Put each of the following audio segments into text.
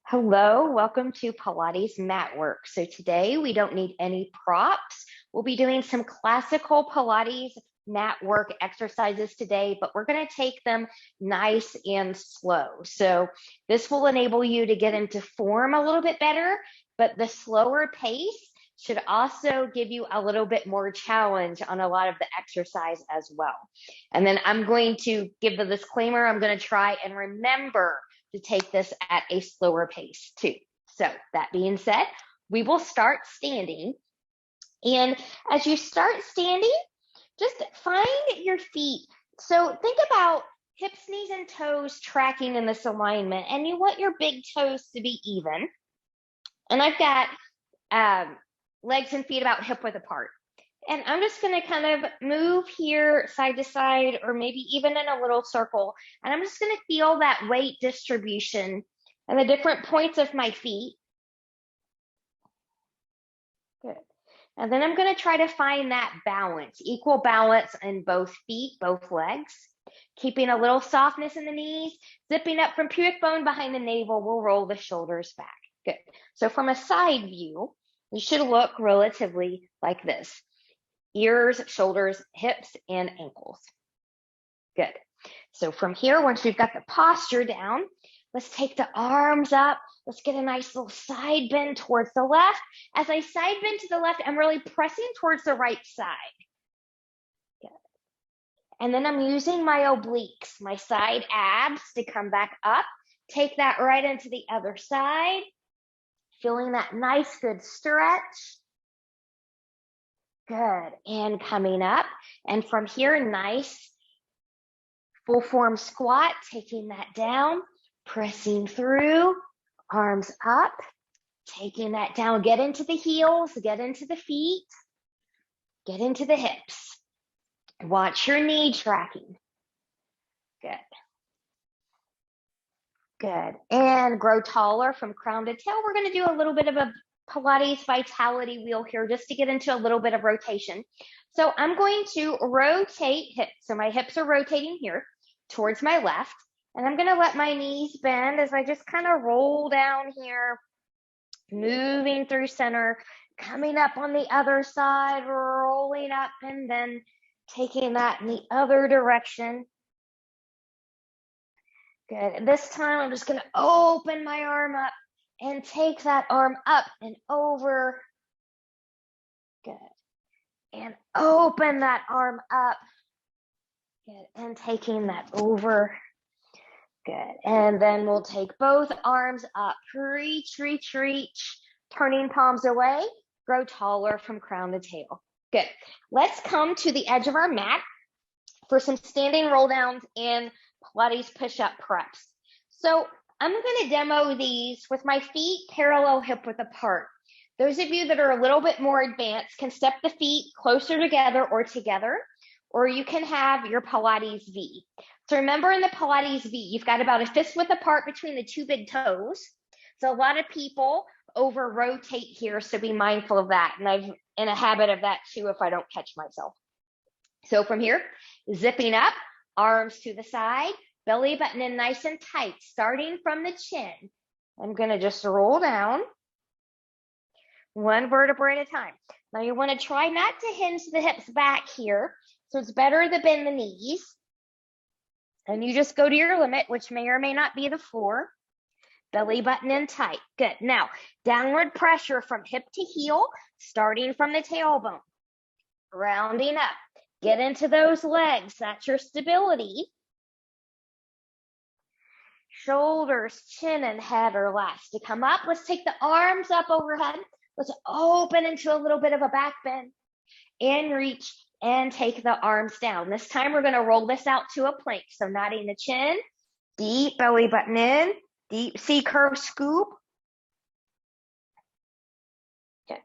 Hello, welcome to Pilates Matwork. So today we don't need any props. We'll be doing some classical Pilates mat work exercises today, but we're going to take them nice and slow. So this will enable you to get into form a little bit better, but the slower pace should also give you a little bit more challenge on a lot of the exercise as well. And then I'm going to give the disclaimer, I'm going to try and remember to take this at a slower pace too. So that being said, we will start standing. And as you start standing, just find your feet. So think about hips, knees, and toes tracking in this alignment, and you want your big toes to be even. And I've got legs and feet about hip width apart. And I'm just going to kind of move here side to side, or maybe even in a little circle. And I'm just going to feel that weight distribution and the different points of my feet. Good. And then I'm going to try to find that balance, equal balance in both feet, both legs, keeping a little softness in the knees, zipping up from pubic bone behind the navel. We'll roll the shoulders back. Good. So from a side view, you should look relatively like this. Ears, shoulders, hips, and ankles. Good. So from here, once we've got the posture down, let's take the arms up. Let's get a nice little side bend towards the left. As I side bend to the left, I'm really pressing towards the right side. Good. And then I'm using my obliques, my side abs to come back up. Take that right into the other side. Feeling that nice, good stretch. Good, and coming up, and from here, nice full form squat, taking that down, pressing through, arms up, taking that down, get into the heels, get into the feet, get into the hips. Watch your knee tracking. Good. Good, and grow taller from crown to tail. We're going to do a little bit of a Pilates vitality wheel here just to get into a little bit of rotation. So I'm going to rotate hips. So my hips are rotating here towards my left, and I'm going to let my knees bend as I just kind of roll down here, moving through center, coming up on the other side, rolling up, and then taking that in the other direction. Good. This time I'm just going to open my arm up and take that arm up and over. Good. And open that arm up. Good. And taking that over. Good. And then we'll take both arms up. Reach, reach, reach. Turning palms away. Grow taller from crown to tail. Good. Let's come to the edge of our mat for some standing roll downs and Pilates push-up preps. So I'm going to demo these with my feet parallel hip width apart. Those of you that are a little bit more advanced can step the feet closer together, or you can have your Pilates V. So remember, in the Pilates V, you've got about a fist width apart between the two big toes. So a lot of people over rotate here, so be mindful of that. And I'm in a habit of that too if I don't catch myself. So from here, zipping up, arms to the side, belly button in nice and tight, starting from the chin. I'm going to just roll down one vertebra at a time. Now you want to try not to hinge the hips back here, so it's better to bend the knees. And you just go to your limit, which may or may not be the floor. Belly button in tight. Good. Now, downward pressure from hip to heel, starting from the tailbone. Rounding up. Get into those legs. That's your stability. Shoulders, chin, and head are last to come up. Let's take the arms up overhead. Let's open into a little bit of a back bend and reach and take the arms down. This time we're going to roll this out to a plank. So nodding the chin, deep belly button in, deep C curve scoop. Okay.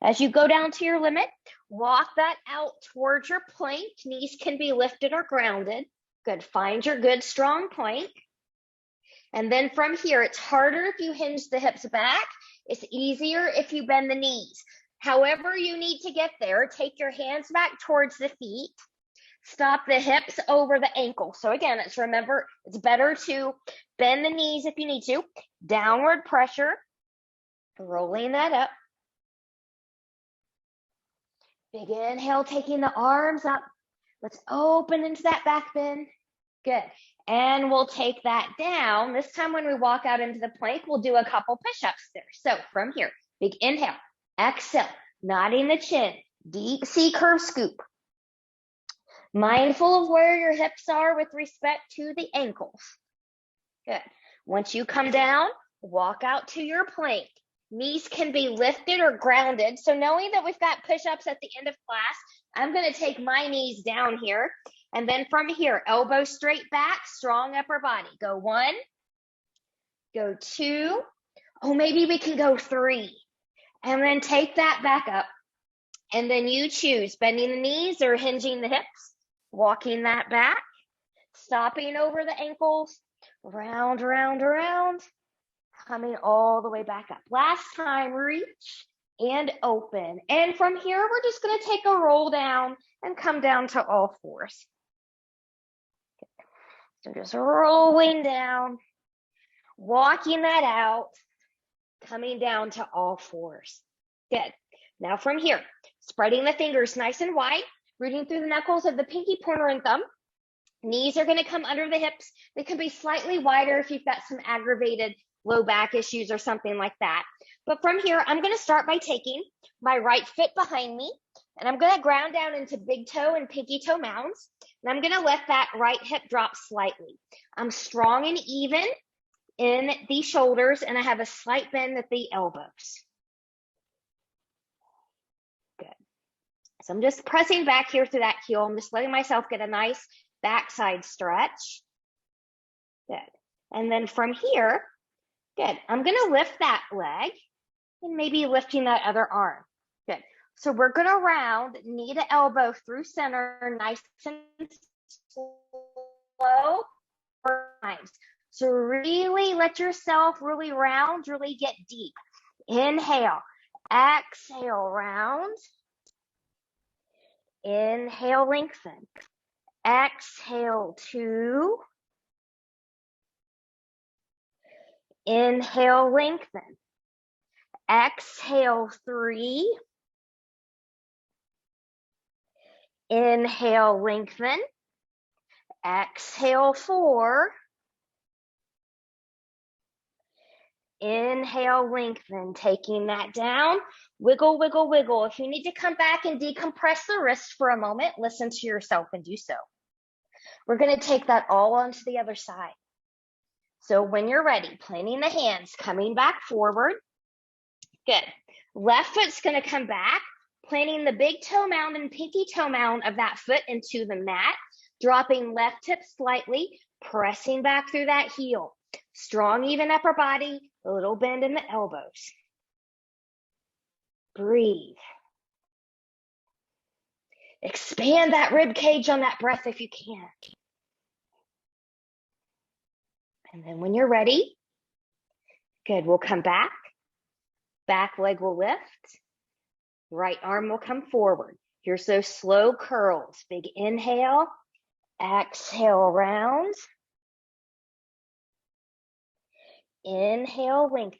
As you go down to your limit, walk that out towards your plank. Knees can be lifted or grounded. Good. Find your good strong plank. And then from here, it's harder if you hinge the hips back. It's easier if you bend the knees. However you need to get there, take your hands back towards the feet. Stop the hips over the ankle. So again, remember, it's better to bend the knees if you need to. Downward pressure, rolling that up. Big inhale, taking the arms up. Let's open into that back bend. Good. And we'll take that down. This time when we walk out into the plank, we'll do a couple push-ups there. So from here, big inhale, exhale, nodding the chin, deep C curve scoop. Mindful of where your hips are with respect to the ankles. Good. Once you come down, walk out to your plank. Knees can be lifted or grounded. So knowing that we've got push-ups at the end of class, I'm going to take my knees down here. And then from here, elbow straight back, strong upper body. Go 1, go 2. Oh, maybe we can go 3. And then take that back up. And then you choose bending the knees or hinging the hips, walking that back, stopping over the ankles, round, round, around, coming all the way back up. Last time, reach and open. And from here, we're just going to take a roll down and come down to all fours. So just rolling down, walking that out, coming down to all fours. Good. Now from here, spreading the fingers nice and wide, rooting through the knuckles of the pinky, pointer, and thumb. Knees are going to come under the hips. They can be slightly wider if you've got some aggravated low back issues or something like that. But from here, I'm going to start by taking my right foot behind me, and I'm going to ground down into big toe and pinky toe mounds. And I'm going to let that right hip drop slightly. I'm strong and even in the shoulders, and I have a slight bend at the elbows. Good. So I'm just pressing back here through that heel. I'm just letting myself get a nice backside stretch. Good. And then from here, good. I'm going to lift that leg and maybe lifting that other arm. Good. So we're going to round knee to elbow through center, nice and slow 4 times. So really let yourself really round, really get deep. Inhale, exhale, round. Inhale, lengthen. Exhale, 2. Inhale, lengthen. Exhale, 3. Inhale, lengthen. Exhale, 4. Inhale, lengthen. Taking that down. Wiggle, wiggle, wiggle. If you need to come back and decompress the wrist for a moment, listen to yourself and do so. We're going to take that all onto the other side. So when you're ready, planting the hands, coming back forward. Good. Left foot's going to come back, planting the big toe mound and pinky toe mound of that foot into the mat, dropping left hip slightly, pressing back through that heel. Strong, even upper body, a little bend in the elbows. Breathe. Expand that rib cage on that breath if you can. And then when you're ready, good, we'll come back. Back leg will lift. Right arm will come forward. Here's those slow curls. Big inhale. Exhale, round. Inhale, lengthen.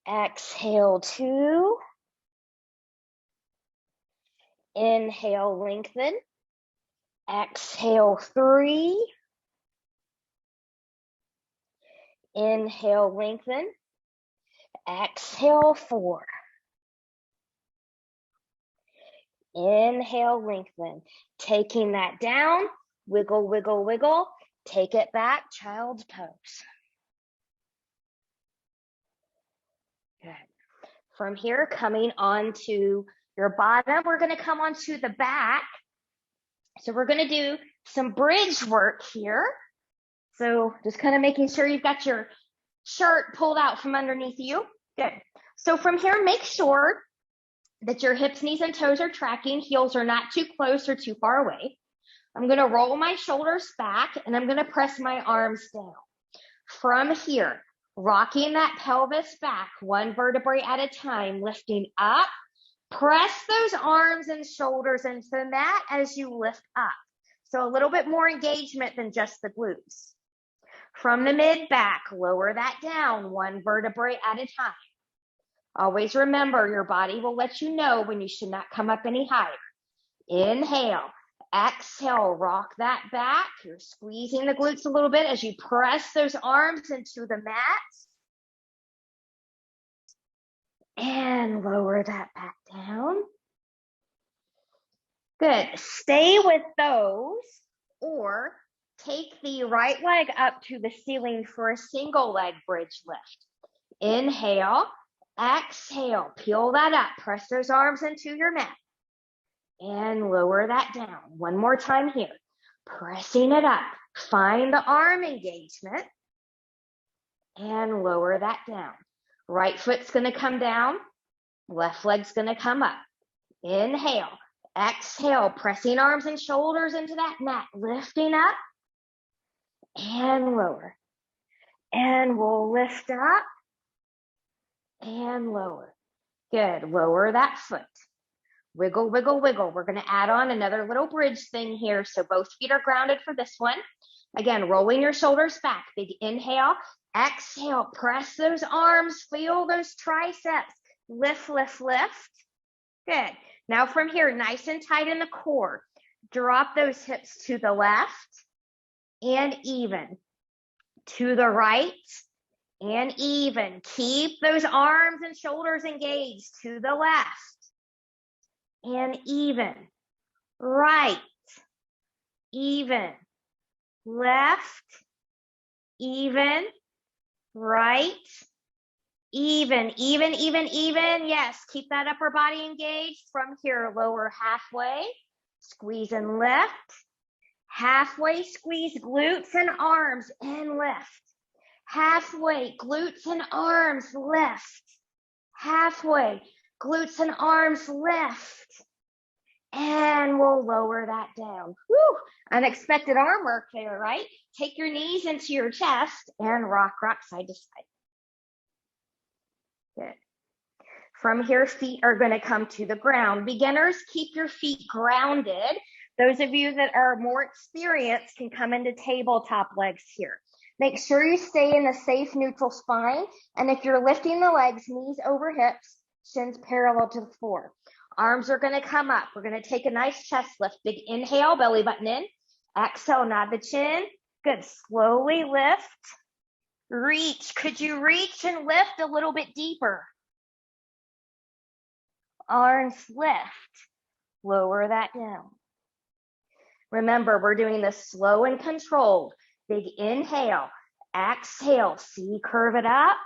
Exhale, 2. Inhale, lengthen. Exhale, 3. Inhale, lengthen. Exhale, 4. Inhale, lengthen. Taking that down, wiggle, wiggle, wiggle. Take it back, child's pose. Good. From here, coming onto your bottom, we're going to come onto the back. So we're going to do some bridge work here. So just kind of making sure you've got your shirt pulled out from underneath you. Good. So from here, make sure that your hips, knees, and toes are tracking. Heels are not too close or too far away. I'm going to roll my shoulders back, and I'm going to press my arms down. From here, rocking that pelvis back, one vertebrae at a time, lifting up, Press those arms and shoulders into the mat as you lift up. So a little bit more engagement than just the glutes. From the mid back, lower that down one vertebrae at a time. Always remember, your body will let you know when you should not come up any higher. Inhale, exhale, rock that back. You're squeezing the glutes a little bit as you press those arms into the mat. And lower that back down. Good. Stay with those, or take the right leg up to the ceiling for a single leg bridge lift. Inhale, exhale, peel that up. Press those arms into your mat. And lower that down. One more time here. Pressing it up. Find the arm engagement. And lower that down. Right foot's going to come down. Left leg's going to come up. Inhale. Exhale. Pressing arms and shoulders into that mat. Lifting up. And lower. And we'll lift up. And lower. Good. Lower that foot. Wiggle, wiggle, wiggle. We're going to add on another little bridge thing here. So both feet are grounded for this one. Again, rolling your shoulders back. Big inhale. Exhale. Press those arms. Feel those triceps. Lift, lift, lift. Good. Now from here, nice and tight in the core. Drop those hips to the left and even. To the right and even. Keep those arms and shoulders engaged. To the left. And even, right, even, left, even, right, even. Yes, keep that upper body engaged. From here, lower halfway, squeeze and lift. Halfway, squeeze glutes and arms and lift. Halfway, glutes and arms, lift. Halfway, glutes and arms, lift. And we'll lower that down. Woo! Unexpected arm work there, right? Take your knees into your chest and rock, rock side to side. Good. From here, feet are going to come to the ground. Beginners, keep your feet grounded. Those of you that are more experienced can come into tabletop legs here. Make sure you stay in a safe, neutral spine. And if you're lifting the legs, knees over hips, shins parallel to the floor. Arms are going to come up. We're going to take a nice chest lift. Big inhale, belly button in. Exhale, nod the chin. Good. Slowly lift. Reach. Could you reach and lift a little bit deeper? Arms lift. Lower that down. Remember, we're doing this slow and controlled. Big inhale. Exhale. See, curve it up.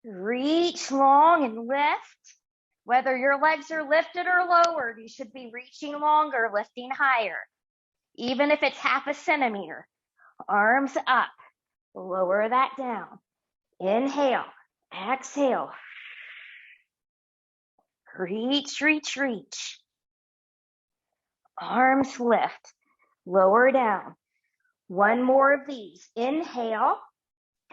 Reach long and lift. Whether your legs are lifted or lowered, you should be reaching longer, lifting higher. Even if it's half a centimeter. Arms up. Lower that down. Inhale. Exhale. Reach, reach, reach. Arms lift. Lower down. One more of these. Inhale.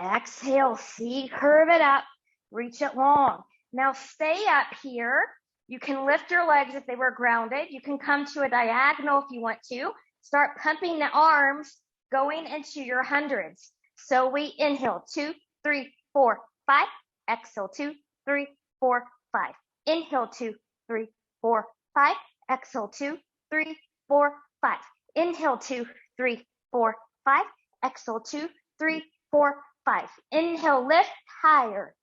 Exhale. See, curve it up. Reach it long. Now stay up here. You can lift your legs if they were grounded. You can come to a diagonal if you want to. Start pumping the arms, going into your hundreds. So we inhale, 2, 3, 4, 5. Exhale, 2, 3, 4, 5. Inhale, 2, 3, 4, 5. Exhale, 2, 3, 4, 5. Inhale, 2, 3, 4, 5. Exhale, 2, 3, 4, 5. Inhale, lift higher.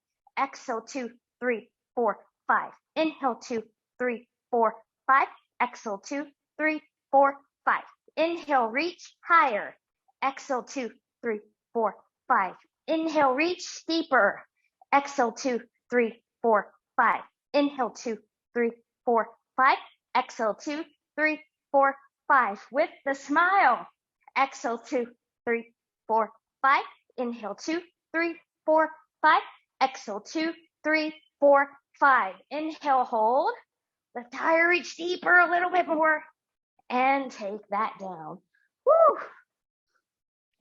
Exhale, 2, 3, 4, 5. Inhale, 2, 3, 4, 5. Exhale, 2, 3, 4, 5. Inhale, reach higher. Exhale, 2, 3, 4, 5. Inhale, reach deeper. Exhale, 2, 3, 4, 5. Inhale, 2, 3, 4, 5. Exhale, 2, 3, 4, 5. With the smile. Exhale, 2, 3, 4, 5. Inhale, 2, 3, 4, 5. Exhale, 2, 3, 4, 5. Inhale, hold. Lift higher, reach deeper a little bit more. And take that down. Woo!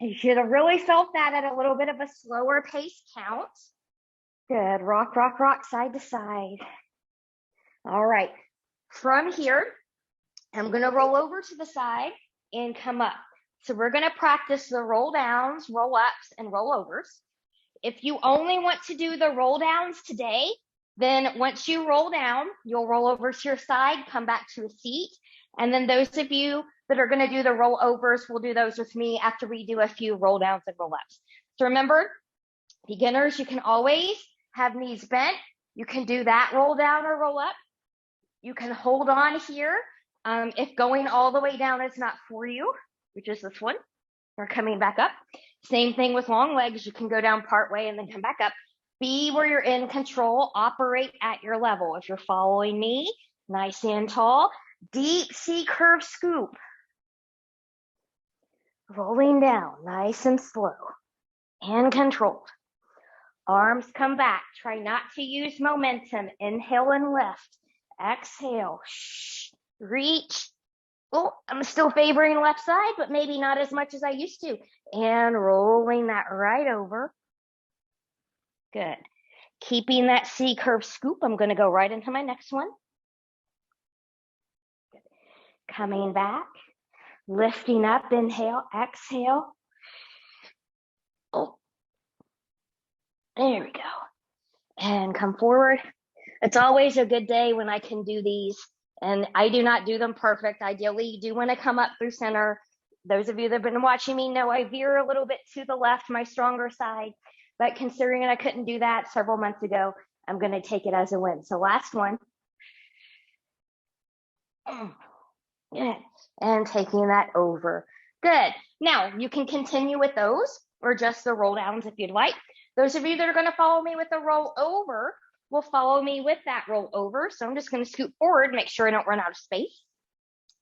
You should have really felt that at a little bit of a slower pace count. Good. Rock, rock, rock, side to side. All right. From here, I'm going to roll over to the side and come up. So we're going to practice the roll downs, roll ups, and roll overs. If you only want to do the roll downs today, then once you roll down, you'll roll over to your side, come back to a seat. And then those of you that are going to do the roll overs will do those with me after we do a few roll downs and roll ups. So remember, beginners, you can always have knees bent. You can do that roll down or roll up. You can hold on here if going all the way down is not for you, which is this one. We're coming back up. Same thing with long legs. You can go down part way and then come back up. Be where you're in control. Operate at your level. If you're following me, nice and tall. Deep C curve scoop. Rolling down, nice and slow and controlled. Arms come back. Try not to use momentum. Inhale and lift. Exhale. Shh. Reach. Oh, I'm still favoring left side, but maybe not as much as I used to. And rolling that right over. Good. Keeping that C curve scoop. I'm going to go right into my next one. Good. Coming back. Lifting up. Inhale. Exhale. Oh. There we go. And come forward. It's always a good day when I can do these. And I do not do them perfect. Ideally, you do want to come up through center. Those of you that have been watching me know I veer a little bit to the left, my stronger side. But considering I couldn't do that several months ago, I'm going to take it as a win. So last one. Good. And taking that over. Good. Now, you can continue with those or just the roll downs if you'd like. Those of you that are going to follow me with the roll over will follow me with that roll over. So I'm just going to scoot forward, make sure I don't run out of space.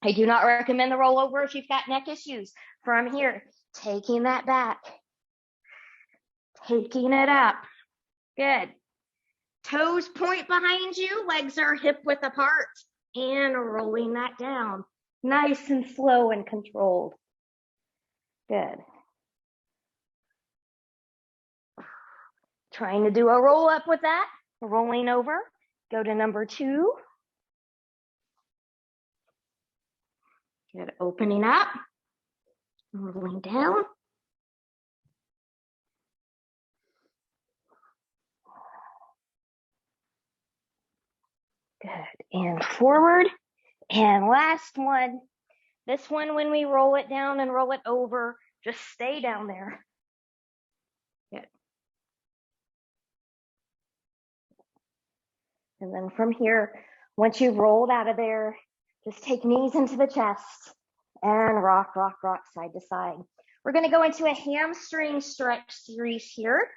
I do not recommend the roll over if you've got neck issues. From here, taking that back, taking it up. Good. Toes point behind you, legs are hip width apart, and rolling that down. Nice and slow and controlled. Good. Trying to do a roll up with that. Rolling over, go to number 2. Good, opening up, rolling down. Good, and forward. And last one. This one, when we roll it down and roll it over, just stay down there. Good. And then from here, once you've rolled out of there, just take knees into the chest and rock, rock, rock side to side. We're going to go into a hamstring stretch series here.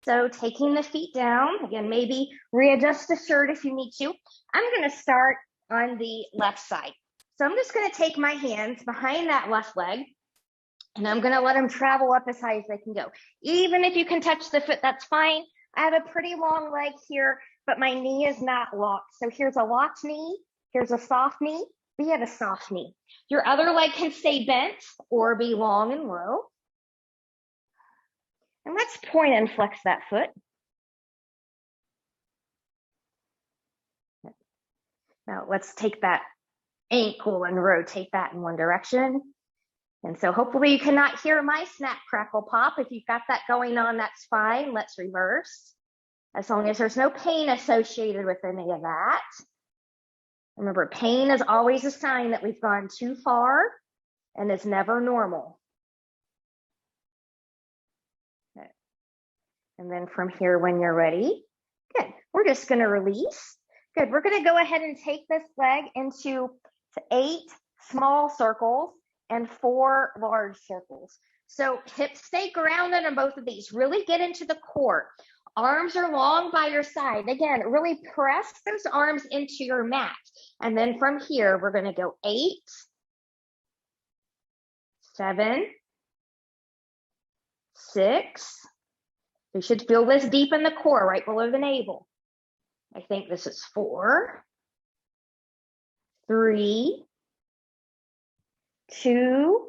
So taking the feet down, again, maybe readjust the shirt if you need to. I'm going to start on the left side. So I'm just going to take my hands behind that left leg, and I'm going to let them travel up as high as they can go. Even if you can touch the foot, that's fine. I have a pretty long leg here, but my knee is not locked. So here's a locked knee, here's a soft knee, we have a soft knee. Your other leg can stay bent or be long and low. And let's point and flex that foot. Now let's take that ankle and rotate that in one direction. And so hopefully you cannot hear my snap, crackle, pop. If you've got that going on, that's fine. Let's reverse. As long as there's no pain associated with any of that. Remember, pain is always a sign that we've gone too far and it's never normal. Okay. And then from here, when you're ready, good. We're just going to release. Good. We're going to go ahead and take this leg into 8 small circles and 4 large circles. So hips stay grounded on both of these. Really get into the core. Arms are long by your side. Again, really press those arms into your mat. And then from here, we're going to go 8, 7, 6. You should feel this deep in the core, right below the navel. I think this is 4, 3, 2,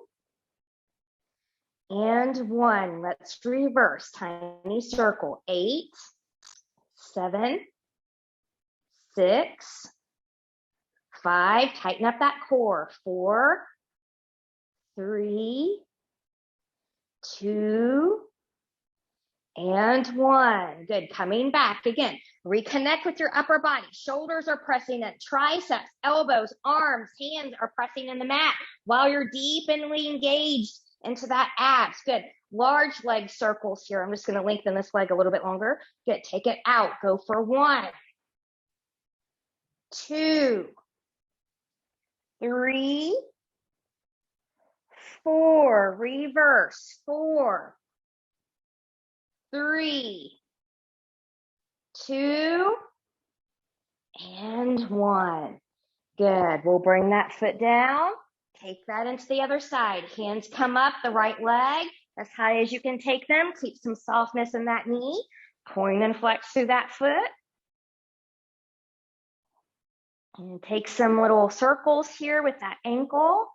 and 1. Let's reverse. Tiny circle. 8, 7, 6, 5, tighten up that core. 4, 3, 2, and 1. Good. Coming back again. Reconnect with your upper body. Shoulders are pressing in. Triceps, elbows, arms, hands are pressing in the mat while you're deeply engaged into that abs. Good. Large leg circles here. I'm just going to lengthen this leg a little bit longer. Good. Take it out. Go for 1, 2, 3, 4. Reverse. 4, 3, 2, and 1. Good. We'll bring that foot down. Take that into the other side. Hands come up, the right leg, as high as you can take them. Keep some softness in that knee. Point and flex through that foot. And take some little circles here with that ankle.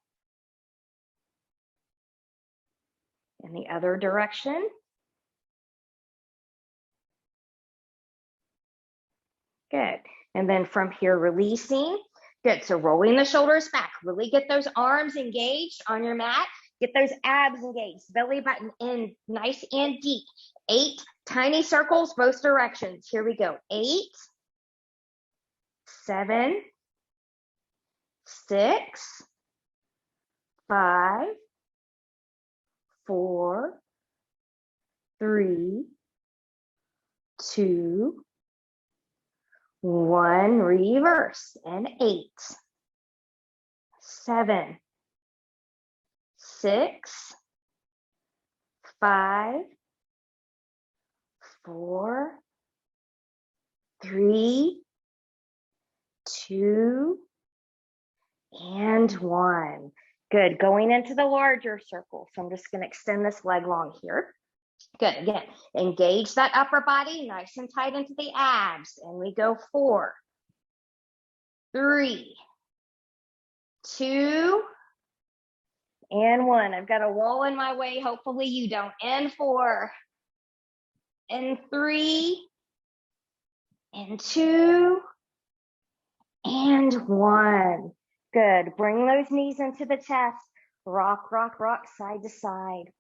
In the other direction. Good. And then from here, releasing. Good. So rolling the shoulders back. Really get those arms engaged on your mat. Get those abs engaged. Belly button in nice and deep. 8 tiny circles, both directions. Here we go. 8, 7, 6, 5, 4, 3, 2, 1. Reverse. And 8, 7, 6, 5, 4, 3, 2, and 1. Good. Going into the larger circle. So I'm just going to extend this leg long here. Good. Again, engage that upper body nice and tight into the abs. And we go 4, 3, 2, and 1. I've got a wall in my way. Hopefully you don't. And 4, and 3, and 2, and 1. Good. Bring those knees into the chest. Rock, rock, rock, side to side.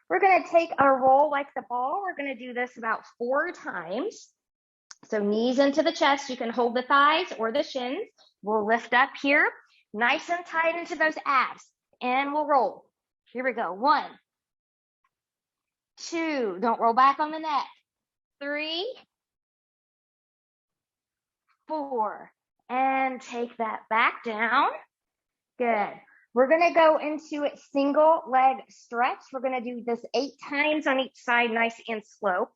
We're going to take a roll like the ball. We're going to do this about 4 times. So knees into the chest. You can hold the thighs or the shins. We'll lift up here. Nice and tight into those abs. And we'll roll. Here we go. 1, 2. Don't roll back on the neck. 3, 4. And take that back down. Good. We're going to go into a single leg stretch. We're going to do this 8 times on each side, nice and slow.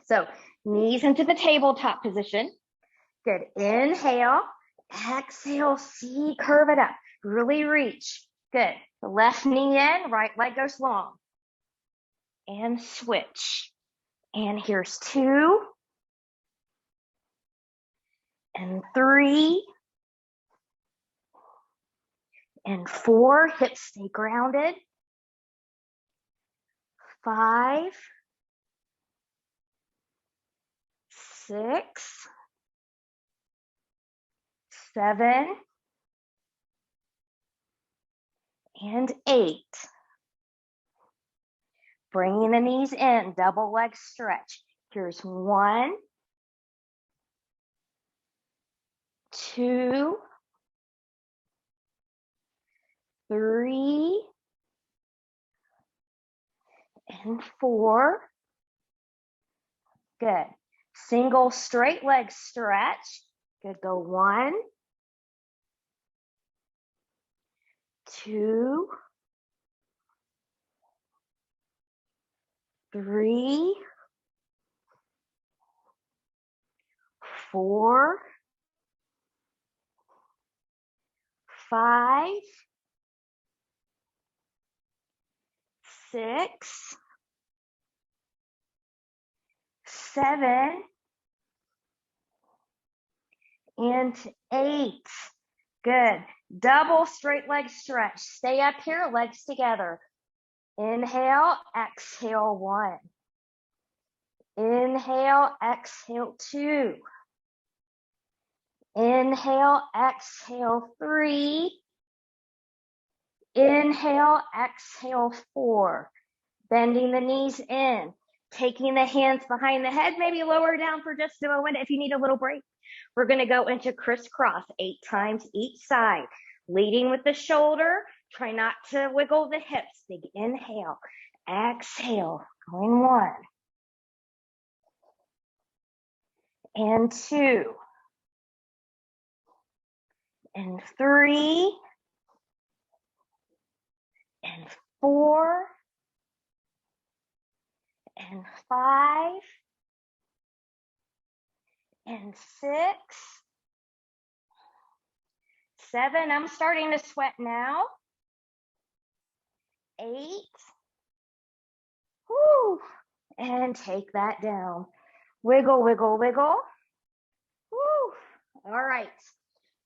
So knees into the tabletop position. Good. Inhale. Exhale. C, curve it up. Really reach. Good. The left knee in, right leg goes long. And switch. And here's 2. And 3. And 4, hips stay grounded. 5, 6, 7, and 8. Bringing the knees in, double leg stretch. Here's 1, 2, 3, and 4. Good. Single straight leg stretch. Good. Go 1, 2, 3, 4, 5, 6, 7, and 8. Good. Double straight leg stretch. Stay up here, legs together. Inhale, exhale 1. Inhale, exhale 2. Inhale, exhale, 3. Inhale, exhale, 4. Bending the knees in, taking the hands behind the head, maybe lower down for just a moment if you need a little break. We're going to go into crisscross 8 times each side, leading with the shoulder. Try not to wiggle the hips. Big inhale, exhale, going 1 and 2 and 3 and 4 and 5 and 6, 7. I'm starting to sweat now. 8. Whoo. And take that down. Wiggle, wiggle, wiggle. Woo. All right.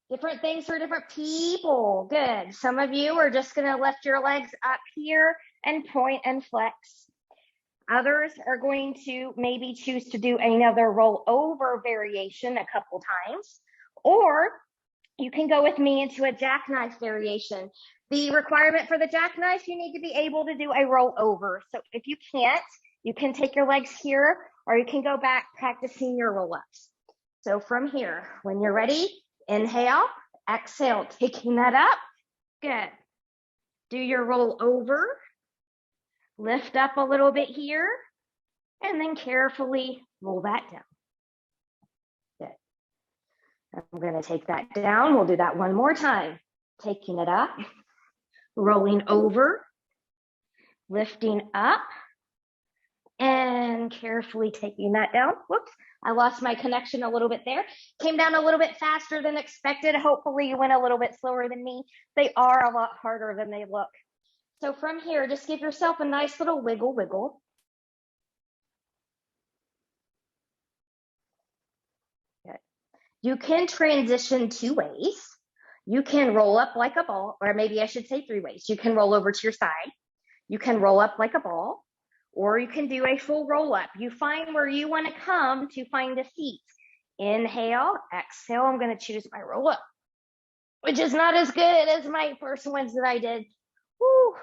Different things for different people. Good. Some of you are just going to lift your legs up here and point and flex. Others are going to maybe choose to do another roll over variation a couple times, or you can go with me into a jackknife variation. The requirement for the jackknife, you need to be able to do a roll over. So if you can't, you can take your legs here, or you can go back practicing your roll-ups. So from here, when you're ready, inhale, exhale, taking that up. Good. Do your roll over. Lift up a little bit here, and then carefully roll that down. Good. I'm going to take that down. We'll do that one more time. Taking it up, rolling over, lifting up, and carefully taking that down. Whoops, I lost my connection a little bit there. Came down a little bit faster than expected. Hopefully you went a little bit slower than me. They are a lot harder than they look. So from here, just give yourself a nice little wiggle, wiggle. Good. You can transition 2 ways. You can roll up like a ball, or maybe I should say 3 ways. You can roll over to your side. You can roll up like a ball, or you can do a full roll up. You find where you want to come to find a seat. Inhale, exhale. I'm going to choose my roll up, which is not as good as my first ones that I did. Woo.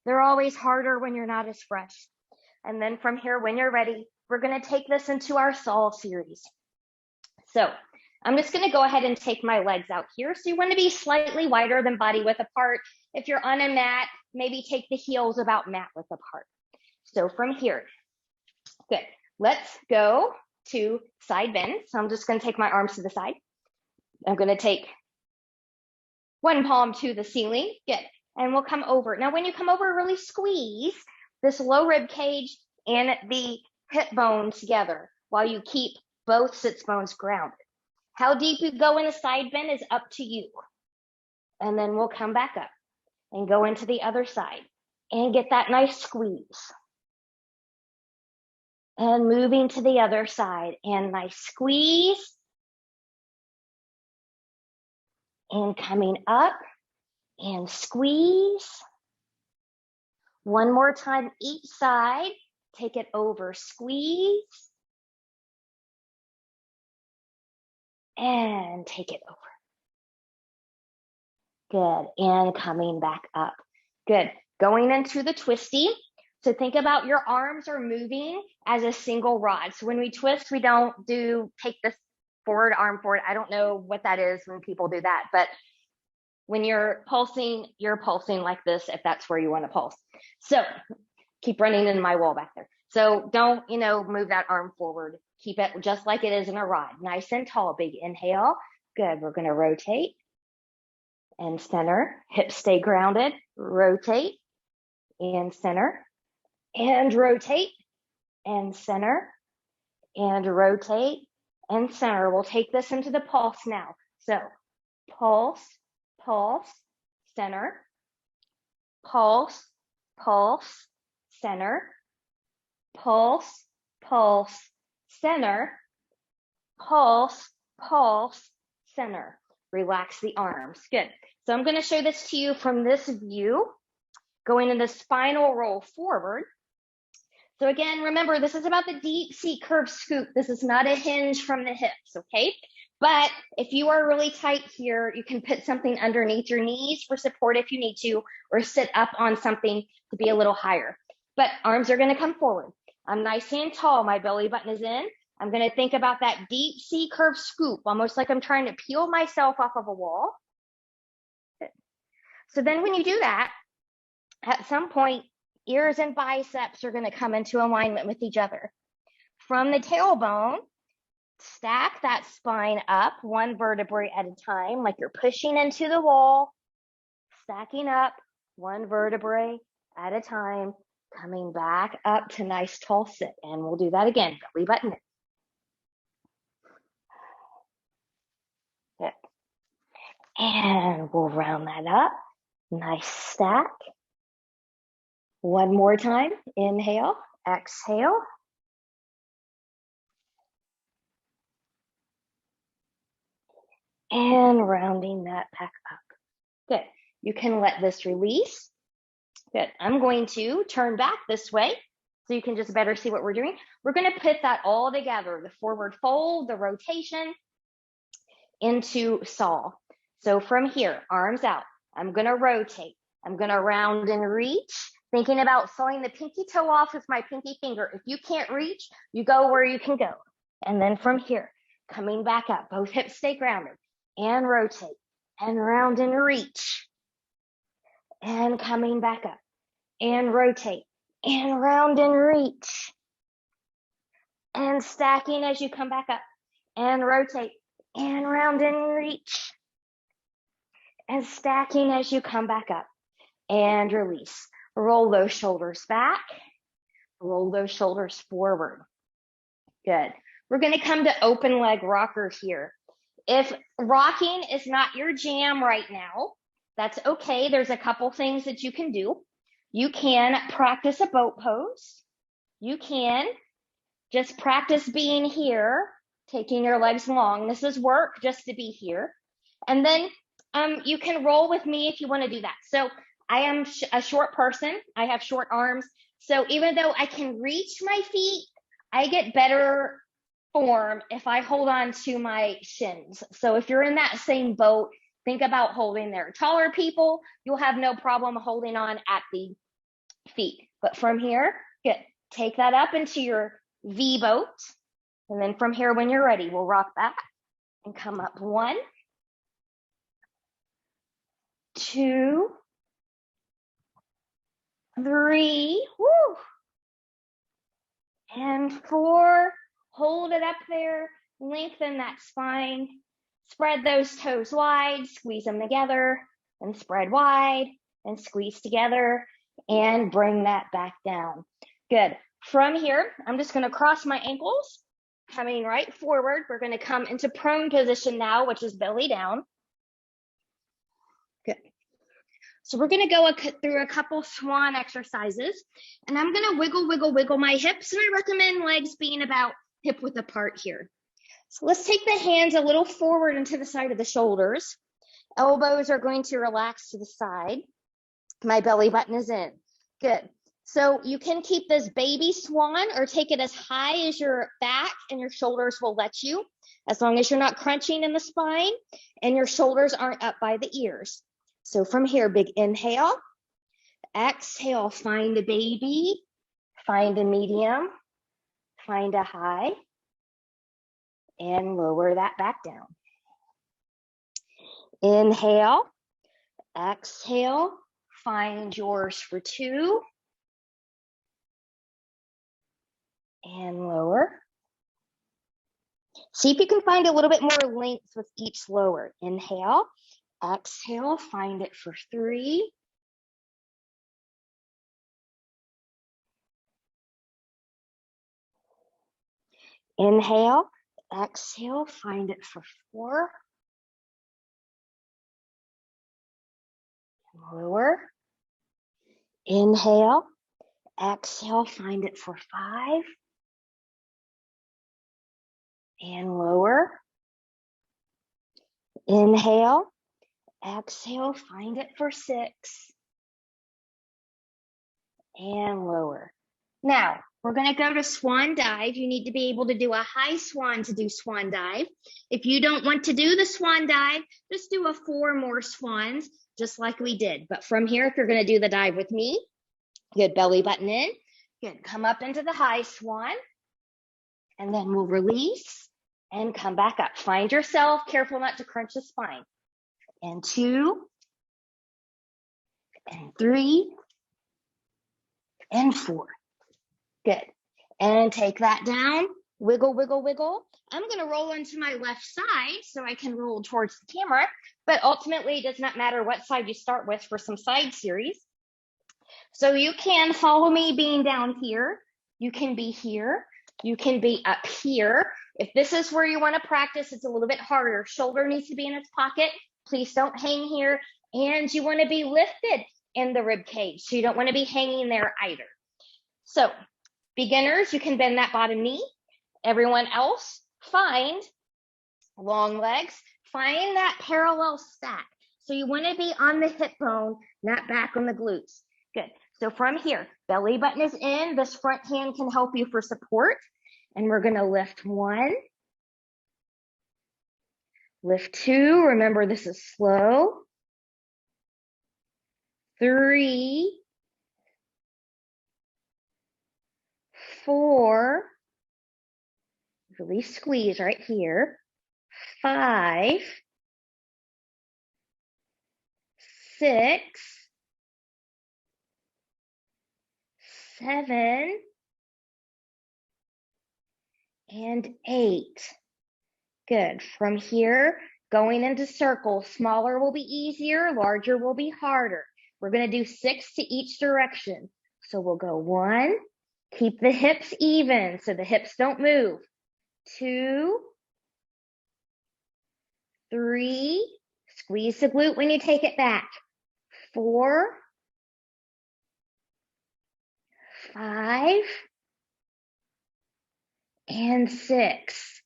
They're always harder when you're not as fresh. And then from here, when you're ready, we're going to take this into our Saul series. So I'm just going to go ahead and take my legs out here. So you want to be slightly wider than body width apart. If you're on a mat, maybe take the heels about mat width apart. So from here, good. Let's go to side bend. So I'm just going to take my arms to the side. I'm going to take one palm to the ceiling. Good. And we'll come over. Now, when you come over, really squeeze this low rib cage and the hip bone together while you keep both sits bones grounded. How deep you go in a side bend is up to you. And then we'll come back up and go into the other side and get that nice squeeze. And moving to the other side and nice squeeze. And coming up. And squeeze. One more time each side. Take it over, squeeze. And take it over. Good, and coming back up. Good, going into the twisty. So think about your arms are moving as a single rod. So when we twist, we don't take this forward, arm forward. I don't know what that is when people do that, but when you're pulsing like this, if that's where you want to pulse. So keep running into my wall back there. So don't, move that arm forward. Keep it just like it is in a rod. Nice and tall. Big inhale. Good. We're going to rotate and center. Hips stay grounded. Rotate and center. And rotate and center. And rotate and center. We'll take this into the pulse now. So pulse. Pulse, center, pulse, pulse, center, pulse, pulse, center, pulse, pulse, center. Relax the arms. Good. So I'm going to show this to you from this view, going in the spinal roll forward. So again, remember, this is about the deep seat curve scoop. This is not a hinge from the hips, okay? But if you are really tight here, you can put something underneath your knees for support if you need to, or sit up on something to be a little higher. But arms are going to come forward. I'm nice and tall. My belly button is in. I'm going to think about that deep C curve scoop, almost like I'm trying to peel myself off of a wall. Good. So then when you do that, at some point, ears and biceps are going to come into alignment with each other. From the tailbone, stack that spine up one vertebrae at a time, like you're pushing into the wall, stacking up one vertebrae at a time, coming back up to nice tall sit. And we'll do that again, belly button in. Good. And we'll round that up, nice stack. One more time, inhale, exhale. And rounding that back up. Good. You can let this release. Good. I'm going to turn back this way so you can just better see what we're doing. We're going to put that all together, the forward fold, the rotation, into saw. So from here, arms out. I'm going to rotate. I'm going to round and reach, thinking about sawing the pinky toe off with my pinky finger. If you can't reach, you go where you can go. And then from here, coming back up, both hips stay grounded, and rotate, and round and reach, and coming back up, and rotate, and round and reach, and stacking as you come back up, and rotate, and round and reach, and stacking as you come back up, and release. Roll those shoulders back, roll those shoulders forward. Good. We're going to come to open leg rocker here. If rocking is not your jam right now, that's okay. There's a couple things that you can do. You can practice a boat pose. You can just practice being here, taking your legs long. This is work just to be here. And then you can roll with me if you want to do that. So I am a short person. I have short arms. So even though I can reach my feet, I get better form if I hold on to my shins. So if you're in that same boat, think about holding there. Taller people, you'll have no problem holding on at the feet. But from here, good. Take that up into your V boat. And then from here, when you're ready, we'll rock back and come up 1, 2, 3, woo, and 4. Hold it up there, lengthen that spine, spread those toes wide, squeeze them together, and spread wide, and squeeze together, and bring that back down. Good. From here, I'm just gonna cross my ankles, coming right forward. We're gonna come into prone position now, which is belly down. Good. So we're gonna go through a couple swan exercises, and I'm gonna wiggle, wiggle, wiggle my hips, and I recommend legs being about hip width apart here. So let's take the hands a little forward into the side of the shoulders. Elbows are going to relax to the side. My belly button is in. Good. So you can keep this baby swan or take it as high as your back and your shoulders will let you, as long as you're not crunching in the spine and your shoulders aren't up by the ears. So from here, big inhale, exhale, find a baby, find a medium, find a high, and lower that back down. Inhale, exhale, find yours for 2, and lower. See if you can find a little bit more length with each lower. Inhale, exhale, find it for 3. Inhale, exhale, find it for 4. Lower. Inhale, exhale, find it for 5. And lower. Inhale, exhale, find it for 6. And lower. Now, We're going to go to swan dive. You need to be able to do a high swan to do swan dive. If you don't want to do the swan dive, just do a 4 more swans, just like we did. But from here, if you're going to do the dive with me, good, belly button in. Good, come up into the high swan, and then we'll release and come back up. Find yourself, careful not to crunch the spine. And 2, and 3, and 4. Good. And take that down. Wiggle, wiggle, wiggle. I'm going to roll into my left side so I can roll towards the camera, but ultimately it does not matter what side you start with for some side series. So you can follow me being down here. You can be here. You can be up here. If this is where you want to practice, it's a little bit harder. Shoulder needs to be in its pocket. Please don't hang here. And you want to be lifted in the rib cage. So you don't want to be hanging there either. So beginners, you can bend that bottom knee. Everyone else, find long legs. Find that parallel stack. So you want to be on the hip bone, not back on the glutes. Good. So from here, belly button is in. This front hand can help you for support. And we're going to lift 1. Lift 2. Remember, this is slow. 3. 4. Release, squeeze right here. 5. 6. 7. And 8. Good. From here, going into circles. Smaller will be easier, larger will be harder. We're going to do 6 to each direction. So we'll go 1. Keep the hips even so the hips don't move. 2. 3. Squeeze the glute when you take it back. 4. 5. And 6.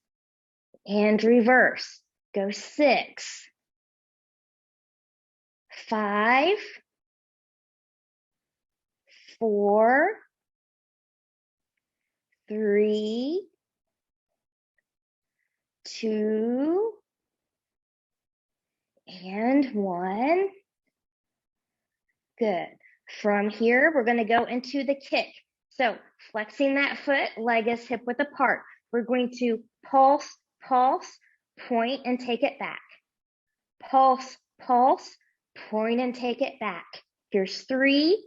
And reverse. Go 6. 5. 4. 3. 2. And 1. Good. From here, we're going to go into the kick. So flexing that foot, leg is hip width apart. We're going to pulse, pulse, point, and take it back. Pulse, pulse, point, and take it back. Here's 3,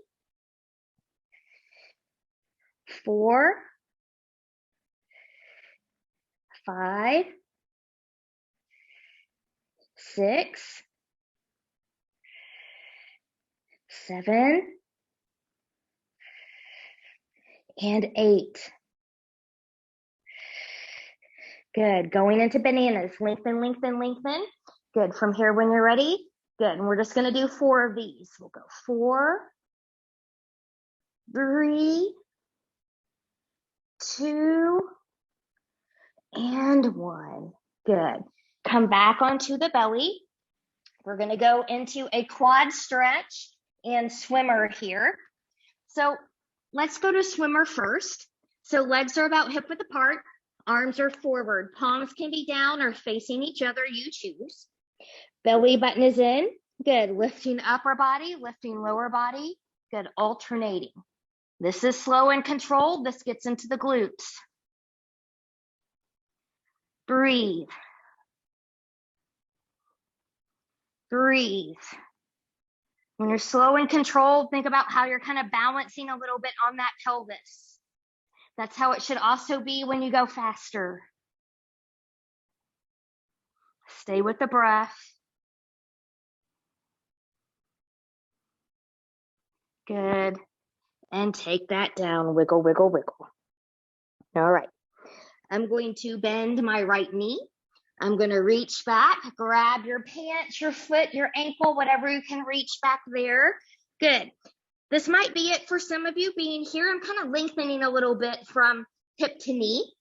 4, 5, 6, 7, and 8. Good. Going into bananas. Lengthen, lengthen, lengthen. Good. From here when you're ready. Good. And we're just going to do 4 of these. We'll go 4, 3, 2, and 1. Good. Come back onto the belly. We're going to go into a quad stretch and swimmer here. So let's go to swimmer first. So legs are about hip width apart. Arms are forward. Palms can be down or facing each other. You choose. Belly button is in. Good. Lifting upper body, lifting lower body. Good. Alternating. This is slow and controlled. This gets into the glutes. Breathe. Breathe. When you're slow and controlled, think about how you're kind of balancing a little bit on that pelvis. That's how it should also be when you go faster. Stay with the breath. Good. And take that down. Wiggle, wiggle, wiggle. All right. I'm going to bend my right knee. I'm going to reach back, grab your pants, your foot, your ankle, whatever you can reach back there. Good. This might be it for some of you being here. I'm kind of lengthening a little bit from hip to knee.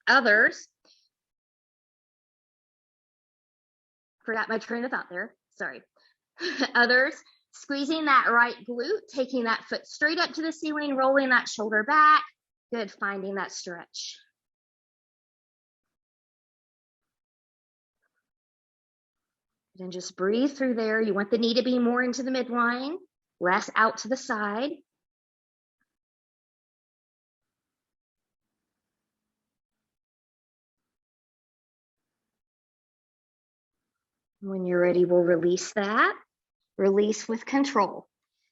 Others, forgot my train of thought there. Sorry. Others, squeezing that right glute, taking that foot straight up to the ceiling, rolling that shoulder back. Good, finding that stretch. And just breathe through there. You want the knee to be more into the midline, less out to the side. When you're ready, we'll release that. Release with control.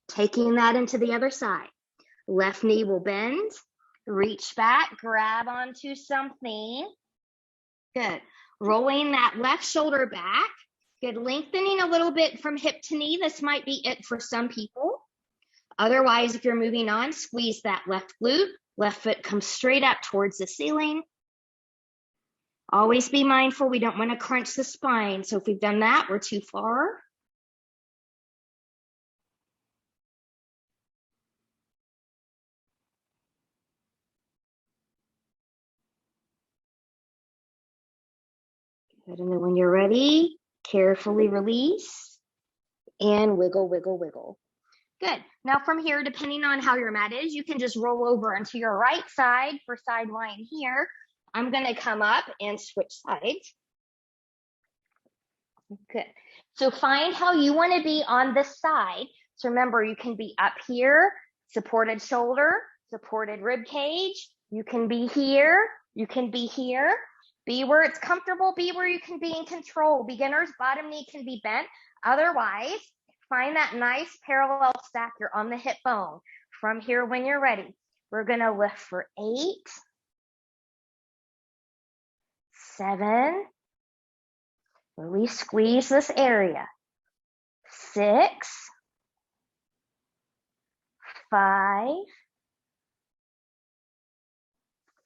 Taking that into the other side. Left knee will bend. Reach back, grab onto something. Good. Rolling that left shoulder back. Good. Lengthening a little bit from hip to knee. This might be it for some people. Otherwise, if you're moving on, squeeze that left glute. Left foot comes straight up towards the ceiling. Always be mindful, we don't want to crunch the spine. So if we've done that, we're too far. Good, and then when you're ready, carefully release and wiggle, wiggle, wiggle. Good, now from here, depending on how your mat is, you can just roll over onto your right side for side lying here. I'm gonna come up and switch sides. Good, so find how you wanna be on this side. So remember, you can be up here, supported shoulder, supported rib cage. You can be here, you can be here. Be where it's comfortable, be where you can be in control. Beginners, bottom knee can be bent. Otherwise, find that nice parallel stack. You're on the hip bone. From here, when you're ready, we're gonna lift for 8, 7, really squeeze this area. 6, 5,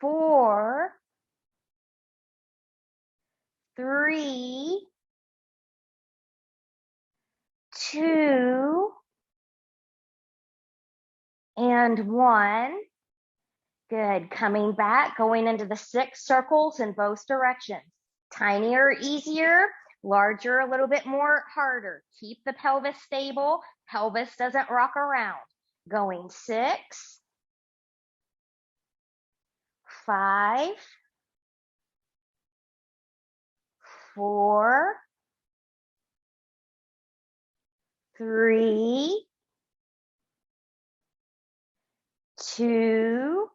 4, 3, 2, and 1. Good, coming back, going into the 6 circles in both directions. Tinier, easier, larger, a little bit more harder. Keep the pelvis stable, pelvis doesn't rock around. Going 6, 5, 4, 3, 2,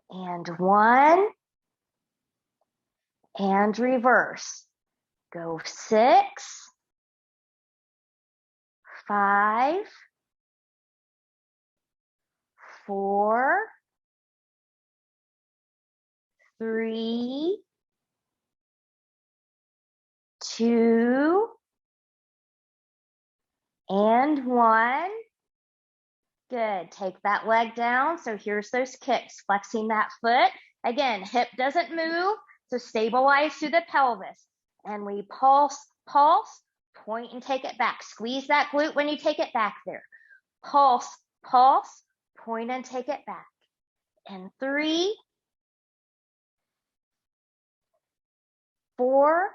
and 1, and reverse. Go 6, 5, 4, 3, 2, and 1. Good, take that leg down. So here's those kicks, flexing that foot. Again, hip doesn't move, so stabilize through the pelvis. And we pulse, pulse, point and take it back. Squeeze that glute when you take it back there. Pulse, pulse, point and take it back. And 3, 4,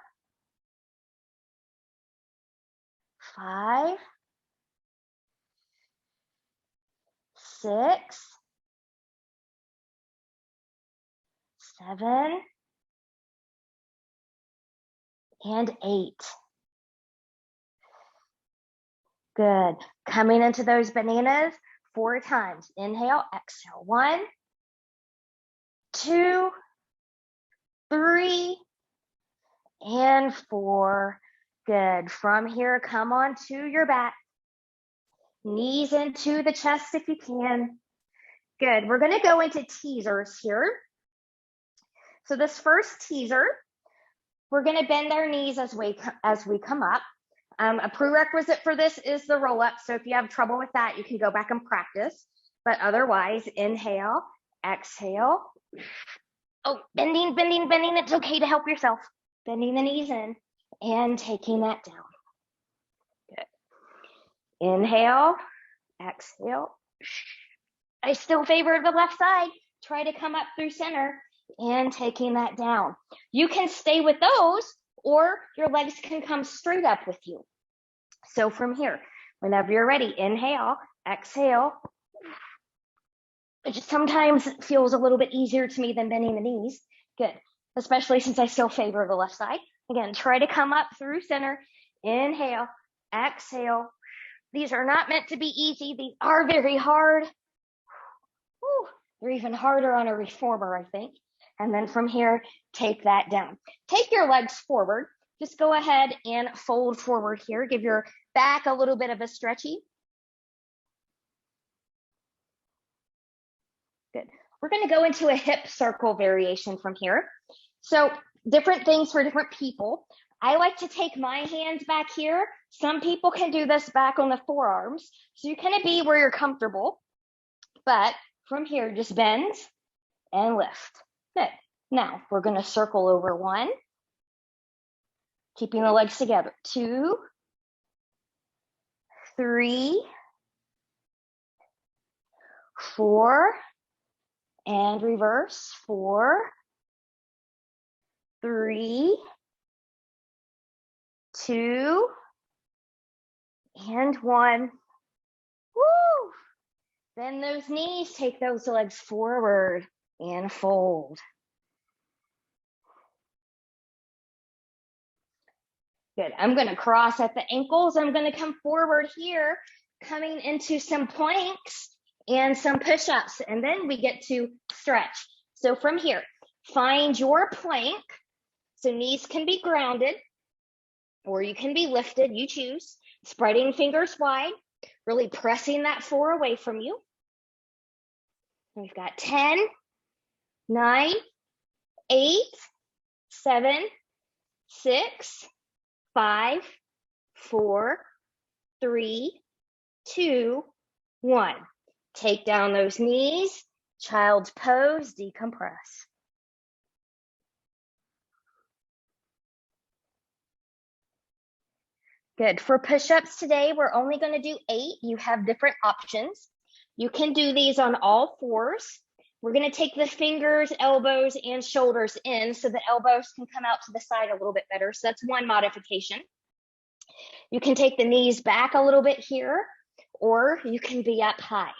5, 6, 7, and 8. Good. Coming into those bananas 4 times. Inhale, exhale. 1, 2, 3, and 4. Good. From here, come on to your back. Knees into the chest if you can. Good. We're going to go into teasers here. So this first teaser, we're going to bend our knees as we come up. A prerequisite for this is the roll up. So if you have trouble with that, you can go back and practice. But otherwise, inhale, exhale. Oh, bending, bending, bending. It's okay to help yourself. Bending the knees in and taking that down. Good. Inhale, exhale. I still favor the left side. Try to come up through center and taking that down. You can stay with those or your legs can come straight up with you. So from here, whenever you're ready, inhale, exhale. which sometimes feels a little bit easier to me than bending the knees. Good, especially since I still favor the left side. Again, try to come up through center. Inhale, exhale. These are not meant to be easy. These are very hard. Whew. They're even harder on a reformer, I think. And then from here, take that down. Take your legs forward. Just go ahead and fold forward here. Give your back a little bit of a stretchy. Good. We're going to go into a hip circle variation from here. So different things for different people. I like to take my hands back here. Some people can do this back on the forearms. So you kind of be where you're comfortable. But from here, just bend and lift. Good. Now we're going to circle over 1. Keeping the legs together. 2, 3, 4, and reverse. 4, 3, 2, and 1. Woo! Bend those knees, take those legs forward and fold. Good. I'm going to cross at the ankles. I'm going to come forward here, coming into some planks and some push-ups, and then we get to stretch. So from here, find your plank. So knees can be grounded or you can be lifted, you choose. Spreading fingers wide, really pressing that floor away from you. We've got 10, 9, 8, 7, 6, 5, 4, 3, 2, 1. Take down those knees, child's pose, decompress. Good. For push-ups today, we're only going to do 8. You have different options. You can do these on all 4s. We're going to take the fingers, elbows, and shoulders in so the elbows can come out to the side a little bit better. So that's one modification. You can take the knees back a little bit here, or you can be up high.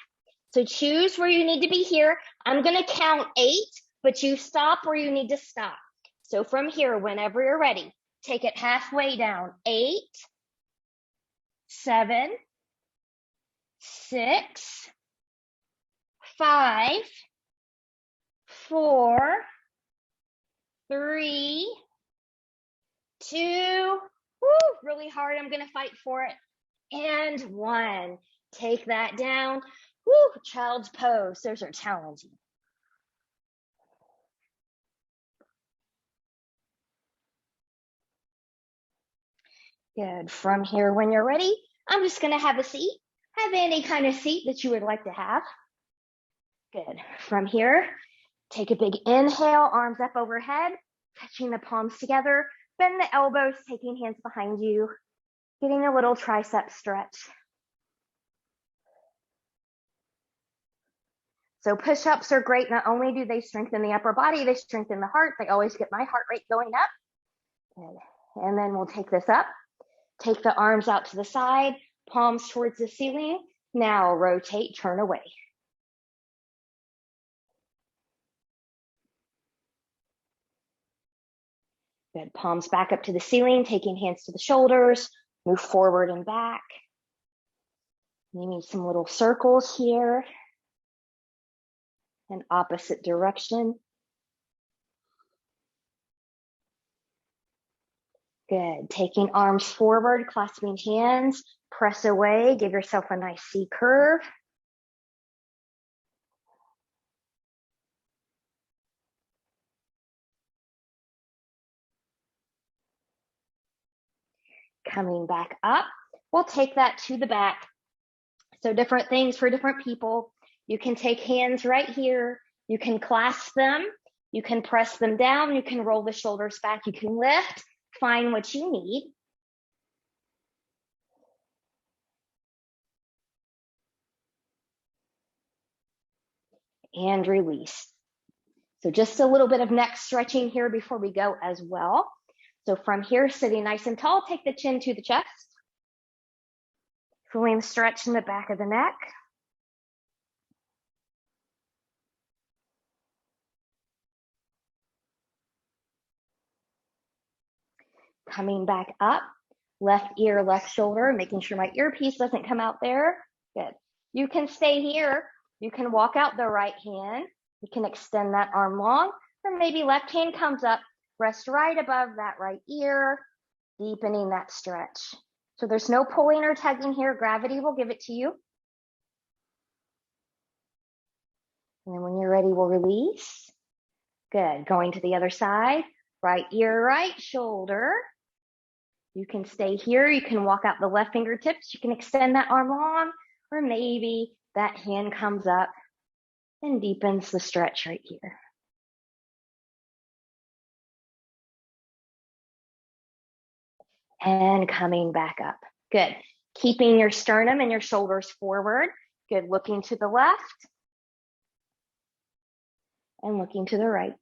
So choose where you need to be here. I'm going to count 8, but you stop where you need to stop. So from here, whenever you're ready, take it halfway down. 8, 7, 6, 5, 4, 3, 2, woo, really hard. I'm going to fight for it. And 1. Take that down. Woo, child's pose. Those are challenging. Good. From here, when you're ready, I'm just going to have a seat. Have any kind of seat that you would like to have. Good. From here, take a big inhale, arms up overhead, touching the palms together. Bend the elbows, taking hands behind you, getting a little tricep stretch. So push-ups are great. Not only do they strengthen the upper body, they strengthen the heart. They always get my heart rate going up. Good. And then we'll take this up. Take the arms out to the side, palms towards the ceiling. Now rotate, turn away. Good. Palms back up to the ceiling, taking hands to the shoulders. Move forward and back. Maybe some little circles here. In opposite direction. Good. Taking arms forward, clasping hands, press away, give yourself a nice C curve. Coming back up, we'll take that to the back. So different things for different people. You can take hands right here. You can clasp them. You can press them down. You can roll the shoulders back. You can lift. Find what you need. And release. So just a little bit of neck stretching here before we go as well. So from here, sitting nice and tall, take the chin to the chest. Feeling the stretch in the back of the neck. Coming back up, left ear, left shoulder, making sure my earpiece doesn't come out there. Good. You can stay here. You can walk out the right hand. You can extend that arm long, or maybe left hand comes up, rest right above that right ear, deepening that stretch. So there's no pulling or tugging here. Gravity will give it to you. And then when you're ready, we'll release. Good. Going to the other side. Right ear, right shoulder. You can stay here. You can walk out the left fingertips. You can extend that arm long, or maybe that hand comes up and deepens the stretch right here. And coming back up. Good. Keeping your sternum and your shoulders forward. Good. Looking to the left and looking to the right.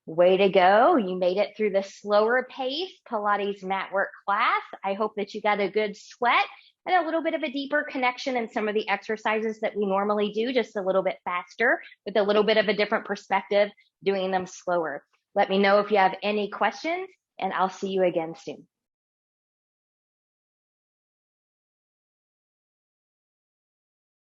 Way to go. You made it through the slower pace Pilates Matwork class. I hope that you got a good sweat and a little bit of a deeper connection in some of the exercises that we normally do, just a little bit faster with a little bit of a different perspective, doing them slower. Let me know if you have any questions, and I'll see you again soon.